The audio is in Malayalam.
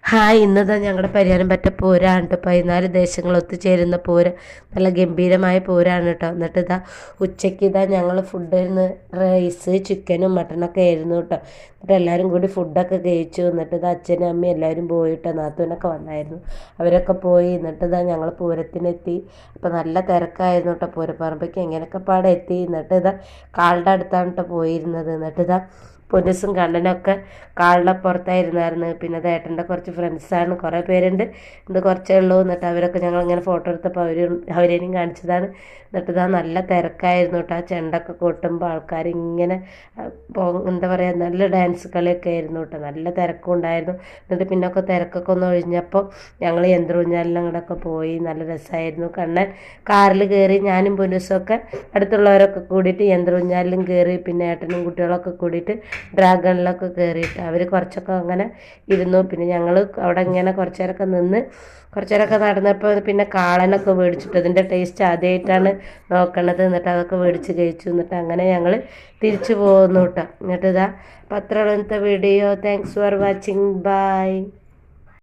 ഹായ് ഇന്നതാ ഞങ്ങളുടെ പരിഹാരം പറ്റ പൂരാണ് കേട്ടോ. 14 ദേശങ്ങൾ ഒത്തുചേരുന്ന പൂരം നല്ല ഗംഭീരമായ പൂരാണ് കേട്ടോ. എന്നിട്ട് ഇതാ ഉച്ചയ്ക്ക് ഞങ്ങൾ ഫുഡിന് റൈസ് ചിക്കനും മട്ടനൊക്കെ ആയിരുന്നു കേട്ടോ. എന്നിട്ട് എല്ലാവരും കൂടി ഫുഡൊക്കെ കഴിച്ചു. എന്നിട്ട് അച്ഛനും അമ്മയും എല്ലാവരും പോയിട്ടോ. നാത്തൂനൊക്കെ വന്നായിരുന്നു, അവരൊക്കെ പോയി. എന്നിട്ട് ഞങ്ങൾ പൂരത്തിനെത്തി. അപ്പോൾ നല്ല തിരക്കായിരുന്നു കേട്ടോ. പൂരപ്പറമ്പയ്ക്ക് എങ്ങനെയൊക്കെ പാടെ എത്തി. എന്നിട്ട് കാളുടെ അടുത്താണ് കേട്ടോ പോയിരുന്നത്. എന്നിട്ട് പൊന്നൂസും കണ്ണനൊക്കെ കാളിൻ്റെ പുറത്തായിരുന്നായിരുന്നു. പിന്നെ ഏട്ടൻ്റെ കുറച്ച് ഫ്രണ്ട്സാണ്, കുറേ പേരുണ്ട്, ഇത് കുറച്ചേ ഉള്ളൂ. എന്നിട്ട് അവരൊക്കെ ഞങ്ങളിങ്ങനെ ഫോട്ടോ എടുത്തപ്പോൾ അവരേനും കാണിച്ചതാണ്. എന്നിട്ട് നല്ല തിരക്കായിരുന്നു കേട്ടോ. ആ ചെണ്ടൊക്കെ കൊട്ടുമ്പോൾ ആൾക്കാർ ഇങ്ങനെ എന്താ പറയുക, നല്ല ഡാൻസ് കളിയൊക്കെ ആയിരുന്നു കേട്ടോ. നല്ല തിരക്കും ഉണ്ടായിരുന്നു. എന്നിട്ട് പിന്നൊക്കെ തിരക്കൊക്കെ ഒന്ന് ഒഴിഞ്ഞപ്പോൾ ഞങ്ങൾ യന്ത്രൂഞ്ഞാലിനും അങ്ങോട്ടൊക്കെ പോയി. നല്ല രസമായിരുന്നു. കണ്ണൻ കാറിൽ കയറി, ഞാനും പൊന്നൂസൊക്കെ അടുത്തുള്ളവരൊക്കെ കൂടിയിട്ട് യന്ത്രൂഞ്ഞാലിലും കയറി. പിന്നെ ഏട്ടനും കുട്ടികളൊക്കെ കൂടിയിട്ട് ഡ്രാഗണിലൊക്കെ കയറിയിട്ട് അവർ കുറച്ചൊക്കെ അങ്ങനെ ഇരുന്നു. പിന്നെ ഞങ്ങൾ അവിടെ ഇങ്ങനെ കുറച്ച് നേരമൊക്കെ നിന്ന് നടന്നപ്പോൾ പിന്നെ കാളനൊക്കെ മേടിച്ചിട്ട് അതിൻ്റെ ടേസ്റ്റ് ആദ്യമായിട്ടാണ് നോക്കണത്. എന്നിട്ട് അതൊക്കെ മേടിച്ച് കഴിച്ചു. എന്നിട്ട് അങ്ങനെ ഞങ്ങൾ തിരിച്ചു പോകുന്നു കേട്ടോ. എന്നിട്ട് അപ്പോൾ അത്ര ഇന്നത്തെ video. Thanks for watching. By.